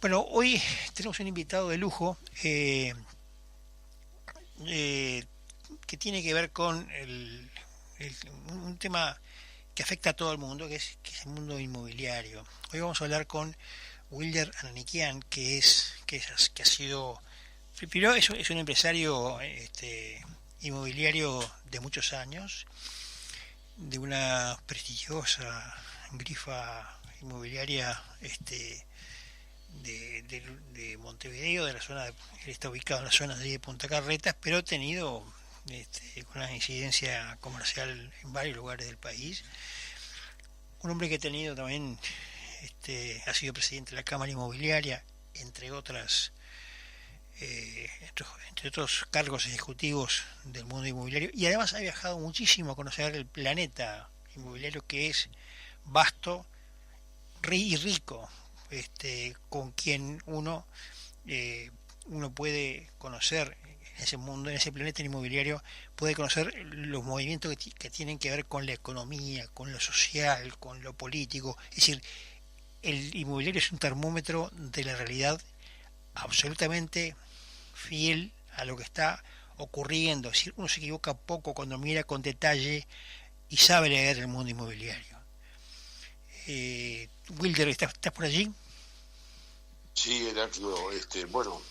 Bueno, hoy tenemos un invitado de lujo eh, que tiene que ver con un tema que afecta a todo el mundo, que es el mundo inmobiliario. Hoy vamos a hablar con Wilder Ananikian, que ha sido, primero es un empresario inmobiliario de muchos años, de una prestigiosa grifa inmobiliaria de Montevideo, de la zona él está ubicado en la zona de Punta Carretas, pero ha tenido una incidencia comercial en varios lugares del país. Un hombre que ha tenido también, ha sido presidente de la Cámara Inmobiliaria, entre otras, entre otros cargos ejecutivos del mundo inmobiliario, y además ha viajado muchísimo a conocer el planeta inmobiliario, que es vasto y rico, con quien uno puede conocer en ese mundo, en ese planeta inmobiliario, puede conocer los movimientos que tienen que ver con la economía, con lo social, con lo político. Es decir, el inmobiliario es un termómetro de la realidad absolutamente fiel a lo que está ocurriendo. Es decir, uno se equivoca poco cuando mira con detalle y sabe leer el mundo inmobiliario. Wilder, ¿estás por allí? Sí, Heraclio, bueno,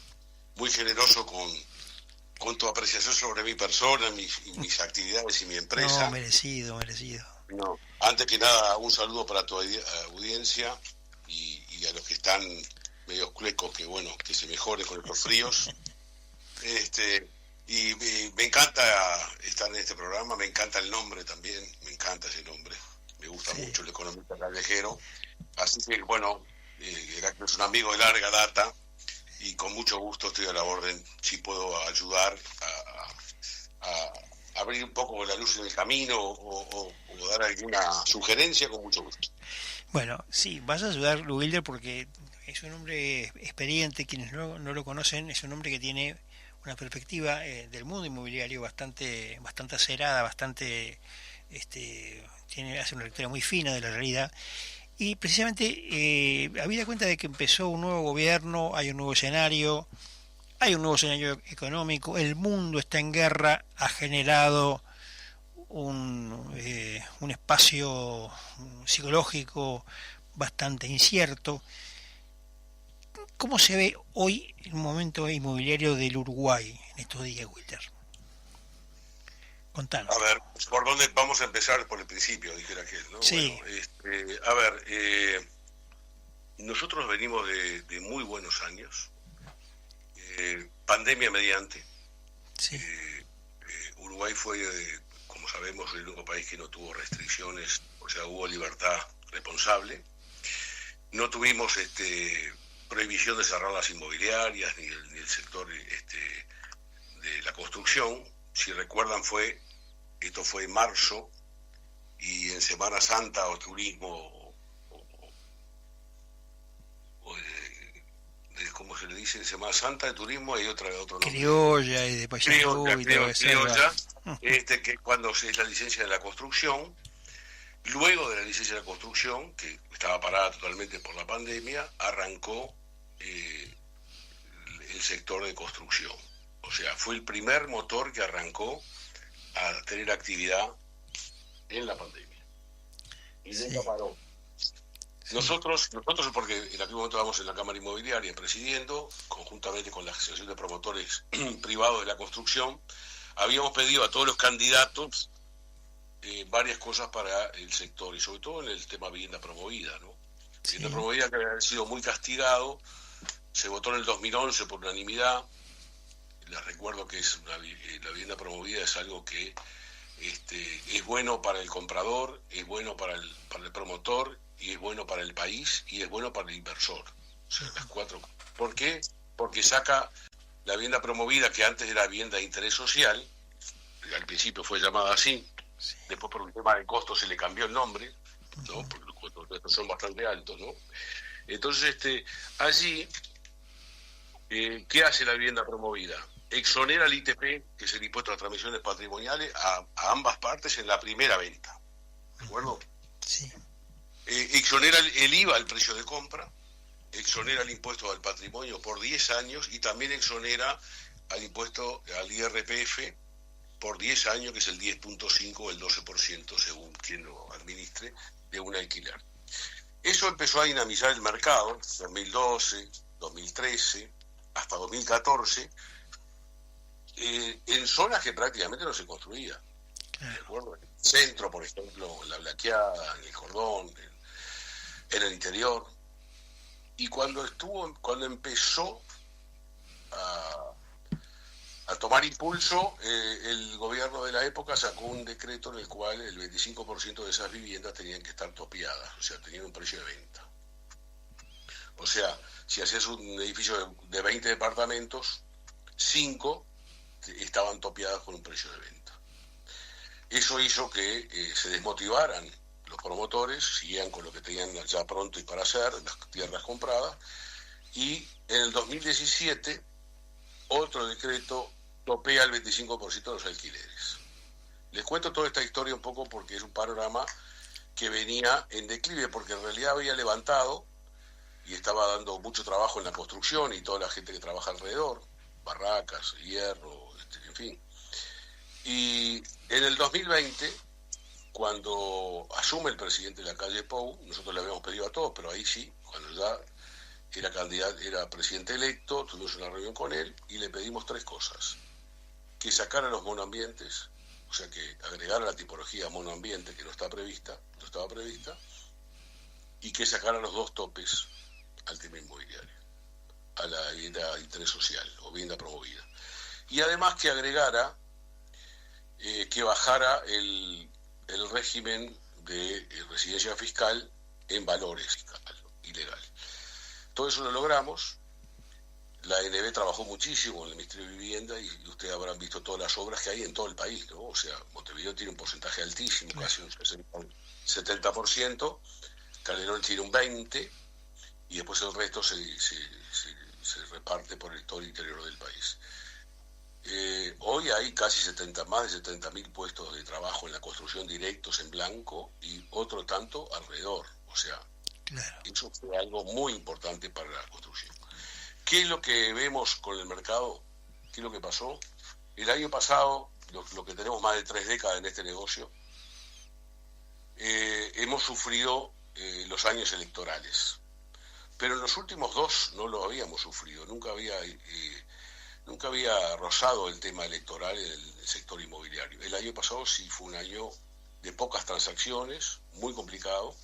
muy generoso con tu apreciación sobre mi persona, mis actividades y mi No, empresa. merecido, merecido. No. Antes que nada, un saludo para tu audiencia y a los que están medio cuecos, que bueno, que se mejore con estos fríos. Este, me encanta estar en este programa, me encanta el nombre también, me encanta ese nombre. Me gusta Sí. mucho el economista callejero. Así que, bueno, Heraclio es un amigo de larga data y con mucho gusto estoy a la orden si puedo ayudar a abrir un poco la luz en el camino o dar alguna sugerencia, con mucho gusto. Bueno, sí, vas a ayudar Wilder porque es un hombre experiente, quienes no lo conocen, es un hombre que tiene una perspectiva del mundo inmobiliario bastante acerada, hace una lectura muy fina de la realidad. Y precisamente, habida cuenta de que empezó un nuevo gobierno, hay un nuevo escenario económico, el mundo está en guerra, ha generado un espacio psicológico bastante incierto. ¿Cómo se ve hoy el momento inmobiliario del Uruguay en estos días, Wilder? Contanos. A ver, ¿por dónde vamos a empezar? Por el principio, dijera aquel, ¿no? Bueno, Sí, a ver, nosotros venimos de muy buenos años, pandemia mediante. sí, Uruguay fue, como sabemos, el único país que no tuvo restricciones, o sea, hubo libertad responsable. No tuvimos prohibición de cerrar las inmobiliarias ni el sector de la construcción. Si recuerdan, esto fue en marzo, y en Semana Santa o turismo, ¿cómo se le dice? En Semana Santa de turismo hay otro nombre. criolla y de Paysandú y todo eso. Criolla, que cuando es la licencia de la construcción. Luego de la licencia de la construcción, que estaba parada totalmente por la pandemia, arrancó el sector de construcción. O sea, fue el primer motor que arrancó a tener actividad en la pandemia. Y nunca Sí, paró. sí, Nosotros, porque en aquel momento estábamos en la Cámara Inmobiliaria presidiendo, conjuntamente con la Asociación de Promotores Privados de la Construcción, habíamos pedido a todos los candidatos varias cosas para el sector, y sobre todo en el tema vivienda promovida, ¿no? Vivienda sí, promovida, que había sido muy castigado, se votó en el 2011 por unanimidad. Les recuerdo que la vivienda promovida es algo que es bueno para el comprador, es bueno para el promotor, y es bueno para el país, y es bueno para el inversor. O sea, las cuatro. ¿Por qué? Porque saca la vivienda promovida, que antes era vivienda de interés social, al principio fue llamada así, sí. después por un tema de costos se le cambió el nombre, ¿no? Porque los costos son bastante altos, ¿no? Entonces, allí, ¿qué hace la vivienda promovida? Exonera el ITP, que es el impuesto a las transmisiones patrimoniales, a ambas partes en la primera venta, ¿de acuerdo? Sí, Exonera el IVA, el precio de compra, exonera el impuesto al patrimonio por 10 años y también exonera al impuesto al IRPF por 10 años, que es el 10.5 o el 12%, según quien lo administre, de un alquiler. Eso empezó a dinamizar el mercado, 2012, 2013, hasta 2014, en zonas que prácticamente no se construía. ¿De acuerdo? En el centro, por ejemplo, en la Blaqueada, en el Cordón, en el interior. Y cuando empezó a tomar impulso, el gobierno de la época sacó un decreto en el cual el 25% de esas viviendas tenían que estar topiadas, o sea, tenían un precio de venta. O sea, si hacías un edificio de 20 departamentos, 5 estaban topiadas con un precio de venta. Eso hizo que se desmotivaran los promotores, seguían con lo que tenían ya pronto y para hacer, las tierras compradas, y en el 2017 otro decreto topea el 25% de los alquileres. Les cuento toda esta historia un poco porque es un panorama que venía en declive, porque en realidad había levantado y estaba dando mucho trabajo en la construcción y toda la gente que trabaja alrededor, barracas, hierro, en fin. Y en el 2020, cuando asume el presidente de la calle Pou, nosotros le habíamos pedido a todos, pero ahí sí, cuando ya era candidato, era presidente electo, tuvimos una reunión con él y le pedimos 3 cosas: que sacara los monoambientes, o sea, que agregara la tipología monoambiente que no estaba prevista, y que sacara los 2 topes al tema inmobiliario, a la vivienda de interés social o vivienda promovida. Y además que agregara, que bajara el régimen de residencia fiscal en valores fiscal, ilegal. Todo eso lo logramos. La ANB trabajó muchísimo en el Ministerio de Vivienda y ustedes habrán visto todas las obras que hay en todo el país, ¿no? O sea, Montevideo tiene un porcentaje altísimo, casi un 70%, Calderón tiene un 20%, y después el resto se reparte por todo el interior del país. Hoy hay casi más de 70.000 puestos de trabajo en la construcción directos en blanco y otro tanto alrededor. O sea, eso fue algo muy importante para la construcción. ¿Qué es lo que vemos con el mercado? ¿Qué es lo que pasó? El año pasado, lo que tenemos más de 3 décadas en este negocio, hemos sufrido los años electorales. Pero en los últimos 2 no lo habíamos sufrido. Nunca había rozado el tema electoral en el sector inmobiliario. El año pasado sí fue un año de pocas transacciones, muy complicado,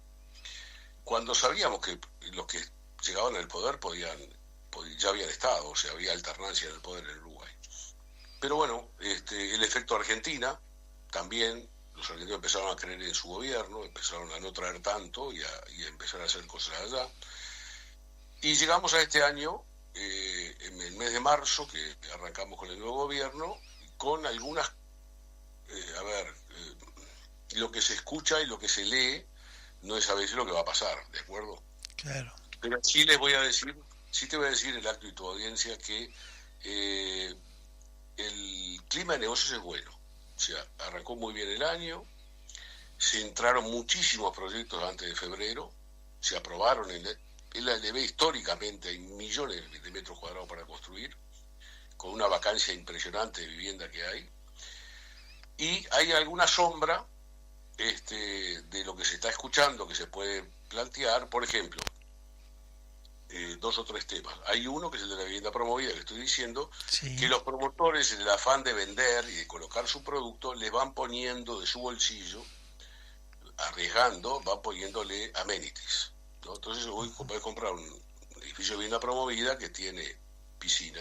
cuando sabíamos que los que llegaban al poder ya habían estado, o sea, había alternancia en el poder en Uruguay. Pero bueno, el efecto Argentina, también los argentinos empezaron a creer en su gobierno, empezaron a no traer tanto y a empezar a hacer cosas allá. Y llegamos a este año, en el mes de marzo, que arrancamos con el nuevo gobierno, con algunas, lo que se escucha y lo que se lee no es a veces lo que va a pasar, ¿de acuerdo? Claro. Pero sí te voy a decir, el acto y tu audiencia, que el clima de negocios es bueno. O sea, arrancó muy bien el año, se entraron muchísimos proyectos antes de febrero, se aprobaron en la ANB. Históricamente hay millones de metros cuadrados para construir, con una vacancia impresionante de vivienda que hay, y hay alguna sombra de lo que se está escuchando que se puede plantear. Por ejemplo, 2 o 3 temas. Hay uno que es el de la vivienda promovida, que estoy diciendo, sí, que los promotores, en el afán de vender y de colocar su producto, le van poniendo de su bolsillo, arriesgando, van poniéndole amenities, ¿no? Entonces hoy puedes comprar un edificio de vivienda promovida que tiene piscina,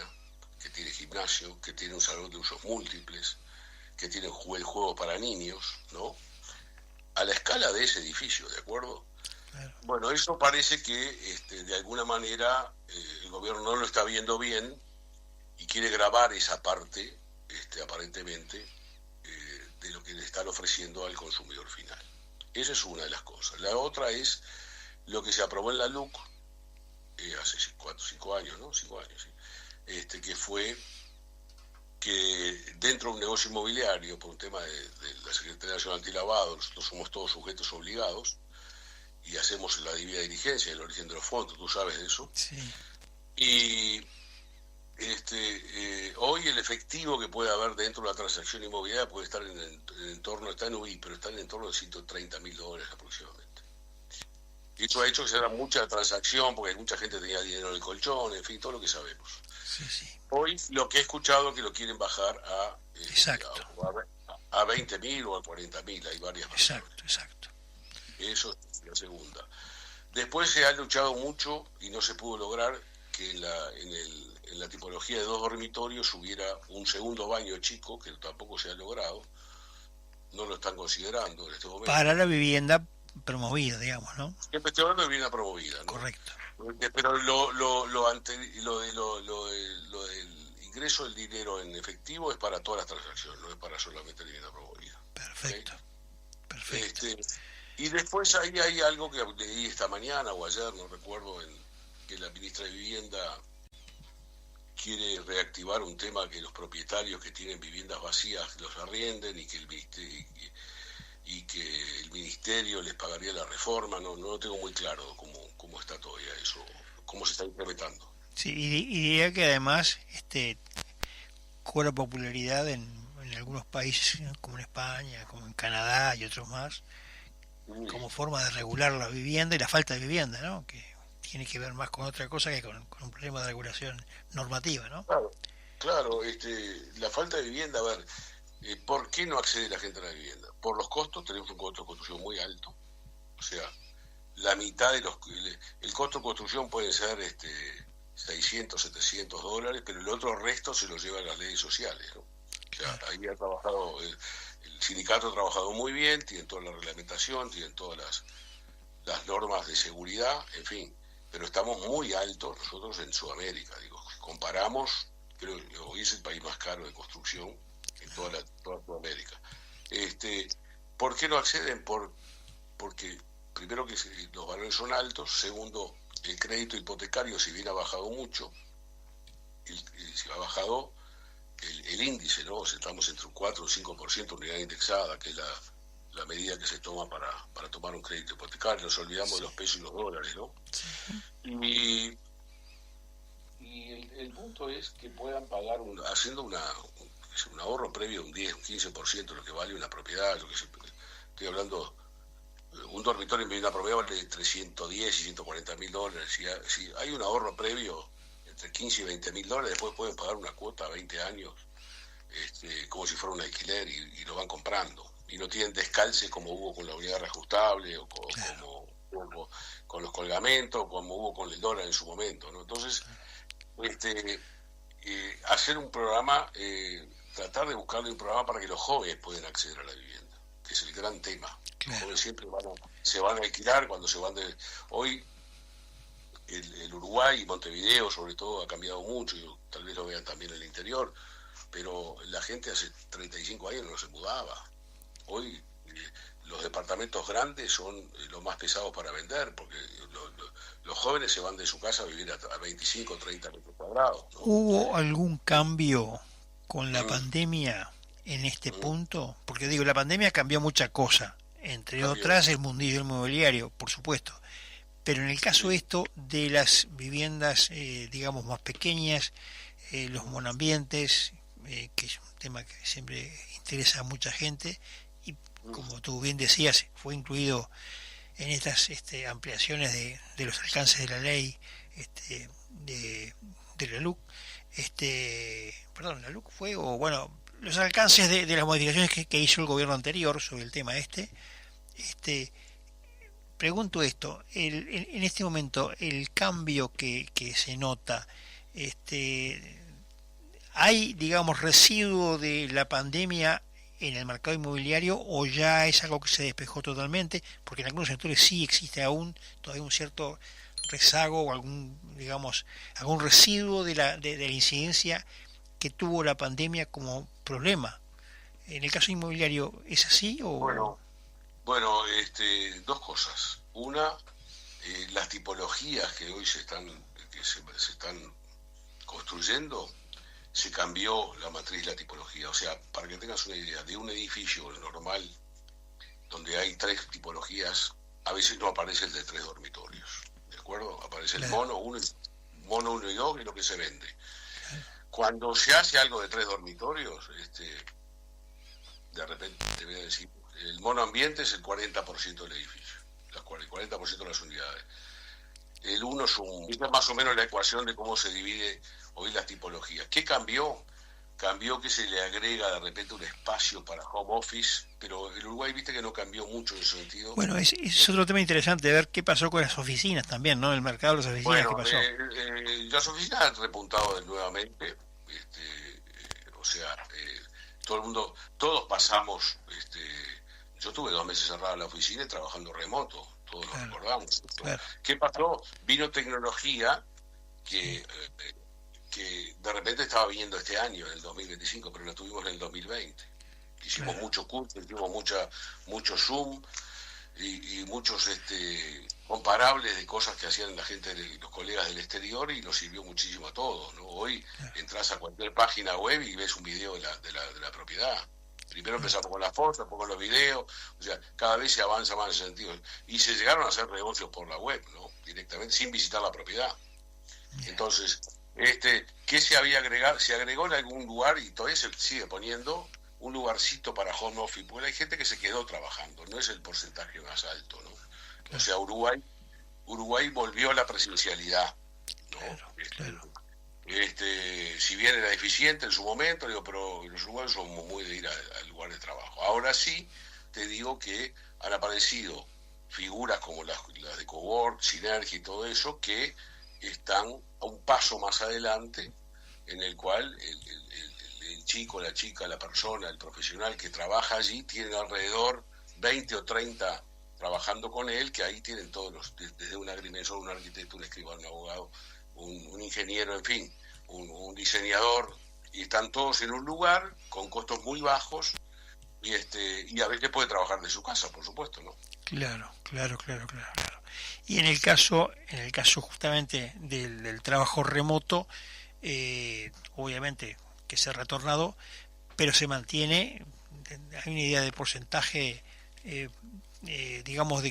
que tiene gimnasio, que tiene un salón de usos múltiples, que tiene el juego para niños, ¿no? A la escala de ese edificio, ¿de acuerdo? Claro. Bueno, eso parece que de alguna manera el gobierno no lo está viendo bien y quiere grabar esa parte, aparentemente, de lo que le están ofreciendo al consumidor final. Esa es una de las cosas. La otra es lo que se aprobó en la LUC hace 5 años, ¿no? 5 años, sí. Que fue que dentro de un negocio inmobiliario, por un tema de la Secretaría Nacional Antilavado, nosotros somos todos sujetos obligados, y hacemos la debida diligencia, el origen de los fondos, tú sabes de eso. Sí. Y hoy el efectivo que puede haber dentro de la transacción inmobiliaria puede estar en entorno, está en UI, pero está en entorno de $130.000 aproximadamente. Y eso ha hecho que se haga mucha transacción, porque mucha gente tenía dinero en el colchón, en fin, todo lo que sabemos. Sí, sí. Hoy lo que he escuchado es que lo quieren bajar Exacto. a 20.000 o a 40.000, hay varias versiones. Exacto. Eso es la segunda. Después se ha luchado mucho y no se pudo lograr que en la tipología de 2 dormitorios hubiera un segundo baño chico, que tampoco se ha logrado, no lo están considerando en este momento. Para la vivienda promovida, digamos, ¿no? Siempre estoy hablando de vivienda promovida, ¿no? Correcto. Pero lo del ingreso del dinero en efectivo es para todas las transacciones, no es para solamente la vivienda promovida. Perfecto. ¿Okay? Perfecto. Y después ahí hay algo que leí esta mañana o ayer, no recuerdo, que la ministra de Vivienda quiere reactivar un tema que los propietarios que tienen viviendas vacías los arrienden y que el ministerio les pagaría la reforma. No lo tengo muy claro cómo está todavía eso, cómo se está implementando. Sí, y diría que además cobra popularidad en algunos países, ¿no? Como en España, como en Canadá y otros más, como forma de regular la vivienda y la falta de vivienda, ¿no? Que tiene que ver más con otra cosa que con un problema de regulación normativa, ¿no? Claro, la falta de vivienda, a ver, ¿por qué no accede la gente a la vivienda? Por los costos, tenemos un costo de construcción muy alto, o sea, la mitad de el costo de construcción puede ser $600, $700, pero el otro resto se lo llevan las leyes sociales, ¿no? O sea, ahí ha trabajado, el sindicato ha trabajado muy bien, tienen toda la reglamentación, tienen todas las normas de seguridad, en fin, pero estamos muy altos nosotros en Sudamérica, digo, comparamos, creo que hoy es el país más caro de construcción en toda Sudamérica. ¿Por qué no acceden? Porque primero que los valores son altos, segundo, el crédito hipotecario, si bien ha bajado mucho, si ha bajado el índice, ¿no? Estamos entre un 4 o 5% unidad indexada, que es la medida que se toma para tomar un crédito hipotecario. Nos olvidamos de los pesos y los dólares, ¿no? Y el punto es que puedan pagar haciendo un ahorro previo de un 10, un 15% de lo que vale una propiedad. Estoy hablando, un dormitorio en vivienda promedio vale $310 y $140.000. Si hay un ahorro previo entre $15 y $20.000, después pueden pagar una cuota a 20 años, como si fuera un alquiler, y lo van comprando. Y no tienen descalce como hubo con la unidad reajustable o como con los colgamentos, como hubo con el dólar en su momento, ¿no? Entonces, hacer un programa, tratar de buscarle un programa para que los jóvenes puedan acceder a la vivienda, que es el gran tema. Los jóvenes siempre se van a alquilar cuando se van de... Hoy el Uruguay y Montevideo sobre todo ha cambiado mucho, y tal vez lo vean también en el interior, pero la gente hace 35 años no se mudaba. Hoy los departamentos grandes son los más pesados para vender, porque los jóvenes se van de su casa a vivir a 25 o 30 metros cuadrados, ¿no? ¿Hubo algún cambio con la pandemia en este punto? Porque digo, la pandemia cambió mucha cosa, entre otras el mundillo inmobiliario, por supuesto. Pero en el caso de las viviendas, digamos, más pequeñas, los monoambientes, que es un tema que siempre interesa a mucha gente, y como tú bien decías, fue incluido en estas ampliaciones de los alcances de la ley de la LUC, la LUC fue, o bueno, los alcances de las modificaciones que hizo el gobierno anterior sobre el tema pregunto esto, en este momento, el cambio que se nota, ¿hay, digamos, residuo de la pandemia en el mercado inmobiliario o ya es algo que se despejó totalmente? Porque en algunos sectores sí existe aún todavía un cierto rezago o algún residuo de la incidencia que tuvo la pandemia como problema. En el caso inmobiliario, ¿es así o...? Bueno, dos cosas. Una, las tipologías que hoy se están construyendo, se cambió la matriz, la tipología. O sea, para que tengas una idea, de un edificio normal, donde hay 3 tipologías a veces no aparece el de 3 dormitorios, ¿de acuerdo? Aparece el Claro. mono 1 y 2, que es lo que se vende. Cuando se hace algo de 3 dormitorios, de repente te voy a decir, el mono ambiente es el 40% del edificio, el 40% de las unidades. El 1 es más o menos la ecuación de cómo se divide hoy las tipologías. ¿Qué cambió? Cambió que se le agrega de repente un espacio para home office, pero el Uruguay, viste que no cambió mucho en ese sentido. Bueno, es otro tema interesante ver qué pasó con las oficinas también, ¿no? El mercado de las oficinas, ¿qué Bueno, pasó? las oficinas han repuntado nuevamente, o sea, todo el mundo, todos pasamos, yo tuve 2 meses cerrado en la oficina y trabajando remoto, todos lo Claro, recordamos. claro. ¿Qué pasó? Vino tecnología que, Sí, que de repente estaba viniendo este año, en el 2025, pero lo tuvimos en el 2020. Hicimos claro. mucho curso, hicimos mucho Zoom, y muchos comparables de cosas que hacían la gente, los colegas del exterior, y nos sirvió muchísimo a todos, ¿no? Hoy Claro, entras a cualquier página web y ves un video de la propiedad. Primero claro. empezamos con las fotos, después con los videos, o sea, cada vez se avanza más en ese sentido. Y se llegaron a hacer negocios por la web, ¿no? Directamente, sin visitar la propiedad. Yeah. Entonces, ¿qué se había agregado? Se agregó en algún lugar, y todavía se sigue poniendo, un lugarcito para home office, porque hay gente que se quedó trabajando, no es el porcentaje más alto, ¿no? O Claro, sea, Uruguay volvió a la presencialidad, ¿no? claro, claro. Si bien era eficiente en su momento, digo, pero los uruguayos son muy de ir al lugar de trabajo. Ahora sí, te digo que han aparecido figuras como las de Cowork, Synergy y todo eso, que están a un paso más adelante, en el cual el chico, la chica, la persona, el profesional que trabaja allí tiene alrededor 20 o 30 trabajando con él, que ahí tienen todos desde un agrimensor, un arquitecto, un escribano, un abogado, un ingeniero, en fin, un diseñador, y están todos en un lugar con costos muy bajos, y a veces puede trabajar de su casa, por supuesto, ¿no? Claro, claro, claro, claro, claro. Y en el caso justamente del trabajo remoto, obviamente que se ha retornado, pero se mantiene, hay una idea de porcentaje, eh, digamos,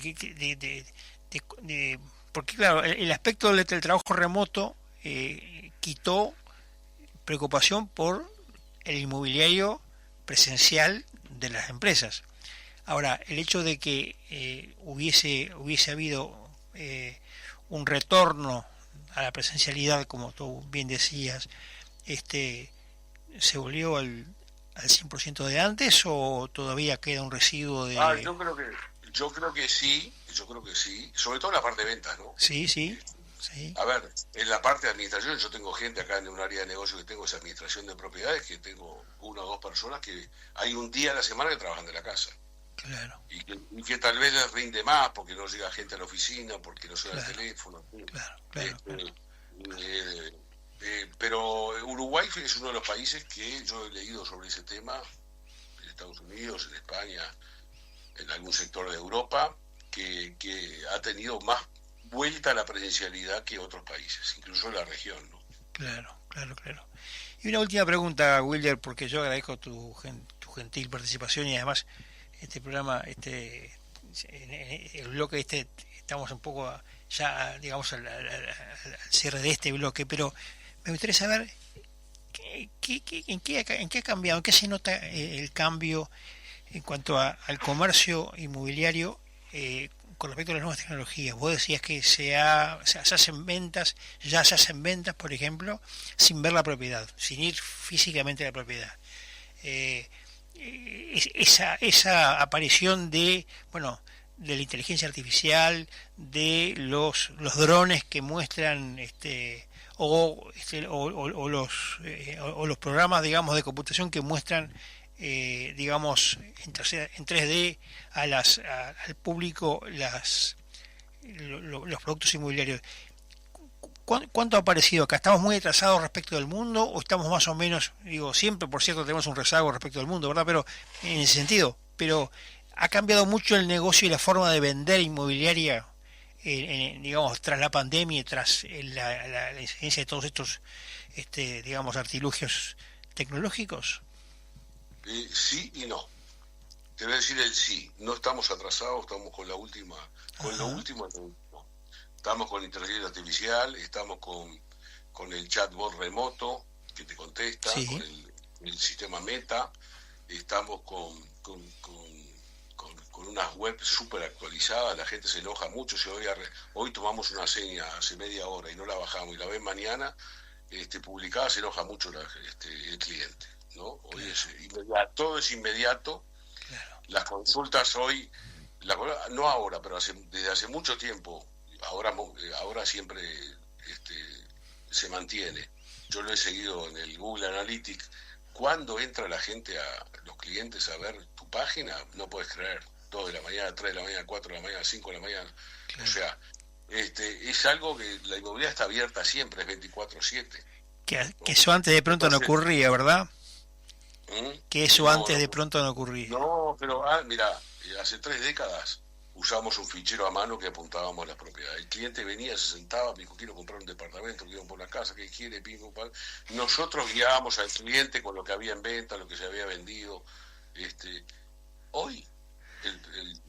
porque claro, el aspecto del trabajo remoto quitó preocupación por el inmobiliario presencial de las empresas. Ahora, el hecho de que hubiese habido un retorno a la presencialidad, como tú bien decías, este, ¿se volvió al 100% de antes o todavía queda un residuo Ah, de... yo creo que sí, sobre todo en la parte de ventas, ¿no? Sí, sí, sí, A ver, en la parte de administración, yo tengo gente acá en un área de negocio que tengo esa administración de propiedades, que tengo 1 o 2 personas que hay un día a la semana que trabajan de la casa. claro, Y que tal vez les rinde más porque no llega gente a la oficina, porque no suena el claro, teléfono. claro, claro, Este, claro, pero Uruguay es uno de los países que yo he leído sobre ese tema, en Estados Unidos, en España, en algún sector de Europa, que ha tenido más vuelta a la presencialidad que otros países, incluso en la región, ¿no? claro, claro, claro. Y una última pregunta, Wilder, porque yo agradezco tu gentil participación y además este programa, el bloque estamos un poco ya, digamos, al cierre de este bloque, pero me gustaría saber en qué ha cambiado, en qué se nota el cambio en cuanto al comercio inmobiliario con respecto a las nuevas tecnologías. Vos decías que se hacen ventas, ya se hacen ventas, por ejemplo, sin ver la propiedad, sin ir físicamente a la propiedad. Eh, esa aparición de, bueno, de la inteligencia artificial, de los drones que muestran o los programas, digamos, de computación que muestran, digamos, en 3D al público los productos inmobiliarios. ¿Cuánto ha aparecido acá? ¿Estamos muy atrasados respecto del mundo o estamos más o menos, digo, siempre, por cierto, tenemos un rezago respecto del mundo, ¿verdad? Pero en ese sentido, pero ha cambiado mucho el negocio y la forma de vender inmobiliaria, digamos, tras la pandemia y tras la incidencia de todos estos, digamos, artilugios tecnológicos. Sí y no. te voy a decir el sí. No estamos atrasados, estamos con la última, con lo Ajá. último. Estamos con inteligencia artificial, estamos con el chatbot remoto que te contesta, con Sí, el sistema Meta, estamos con unas webs súper actualizadas, la gente se enoja mucho, si hoy tomamos una seña hace media hora y no la bajamos y la ven mañana, publicada, se enoja mucho el cliente, ¿no? Hoy claro, es inmediato, todo es inmediato, claro. las consultas hoy, no ahora, pero desde hace mucho tiempo, ahora siempre este, se mantiene. Yo lo he seguido en el Google Analytics. Cuando entra la gente, los clientes a ver tu página, no puedes creer. 2 de la mañana, 3 de la mañana, 4 de la mañana, 5 de la mañana. O Claro. sea, es algo que la inmobiliaria está abierta siempre, es 24/7. Que ¿No? eso antes de pronto no Entonces, ocurría, ¿verdad? Que eso no, antes no, de pronto no ocurría. no, pero mira, hace 3 décadas usábamos un fichero a mano que apuntábamos a las propiedades. El cliente venía, se sentaba, me dijo, quiero comprar un departamento, quiero comprar una casa, ¿qué quiere? Pingo, pam. Nosotros guiábamos al cliente con lo que había en venta, lo que se había vendido. Hoy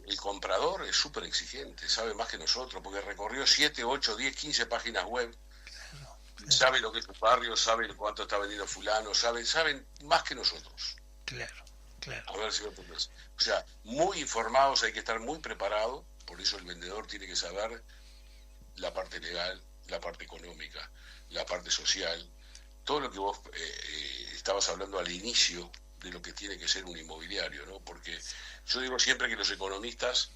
el comprador es súper exigente, sabe más que nosotros, porque recorrió 7, 8, 10, 15 páginas web, Claro, sabe lo que es un barrio, sabe cuánto está vendiendo fulano, saben más que nosotros. claro, claro, A ver si me entiendes. O sea, muy informados, hay que estar muy preparados, por eso el vendedor tiene que saber la parte legal, la parte económica, la parte social, todo lo que vos estabas hablando al inicio de lo que tiene que ser un inmobiliario, ¿no? Porque yo digo siempre que los economistas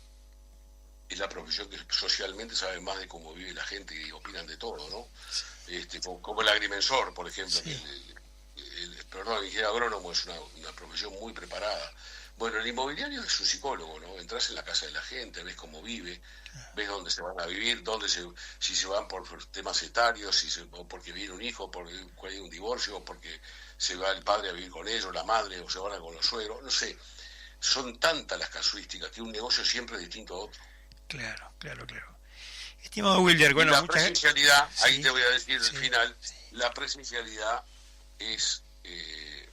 es la profesión que socialmente saben más de cómo vive la gente y opinan de todo, ¿no? Como el agrimensor, por ejemplo, sí, perdón, el ingeniero agrónomo es una profesión muy preparada. Bueno, el inmobiliario es un psicólogo, ¿no? Entras en la casa de la gente, ves cómo vive, ves dónde se van a vivir, si se van por temas etarios, o porque viene un hijo, porque hay un divorcio, o porque se va el padre a vivir con ellos, la madre, o se van con los suegros, no sé. Son tantas las casuísticas que un negocio siempre es distinto a otro. claro, claro, claro. Estimado Wilder, Y bueno, la muchas presencialidad, ahí te sí, voy a decir al sí, final, la presencialidad es,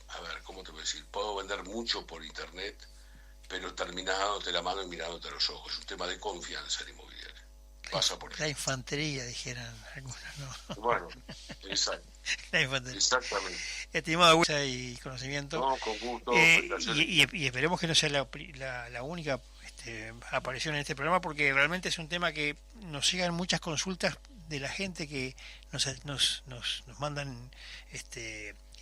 a ver, ¿cómo te voy a decir? Puedo vender mucho por internet, pero terminándote la mano y mirándote a los ojos. Es un tema de confianza en inmobiliaria. Pasa por la ahí. infantería, dijeran algunos, ¿no? Bueno, exacto, La infantería. exactamente. Estimado Wilder y conocimiento, No, con gusto, felicitaciones. y esperemos que no sea la única aparición en este programa, porque realmente es un tema que nos llegan muchas consultas de la gente que nos mandan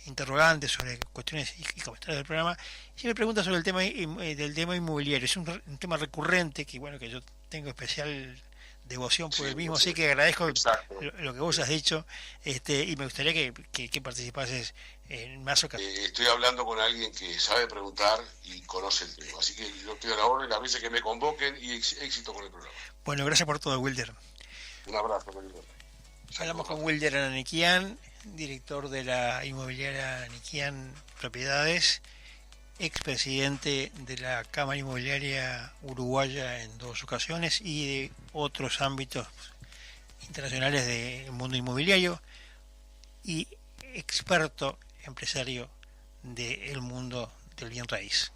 interrogantes sobre cuestiones y comentarios del programa, y me pregunta sobre el tema del tema inmobiliario. Es un tema recurrente que bueno, que yo tengo especial devoción por Sí, el mismo, sí, así que agradezco exacto. lo que vos has dicho, y me gustaría que participases en más ocasiones. Estoy hablando con alguien que sabe preguntar y conoce el tema. Así que yo estoy a la orden las veces que me convoquen y éxito con el programa. Bueno, gracias por todo, Wilder. Un abrazo, querido. Hablamos Saludos. con Wilder Ananiquian, director de la inmobiliaria Ananiquian Propiedades, expresidente de la Cámara Inmobiliaria Uruguaya en 2 ocasiones y de otros ámbitos internacionales del mundo inmobiliario, y experto empresario del mundo del bien raíz.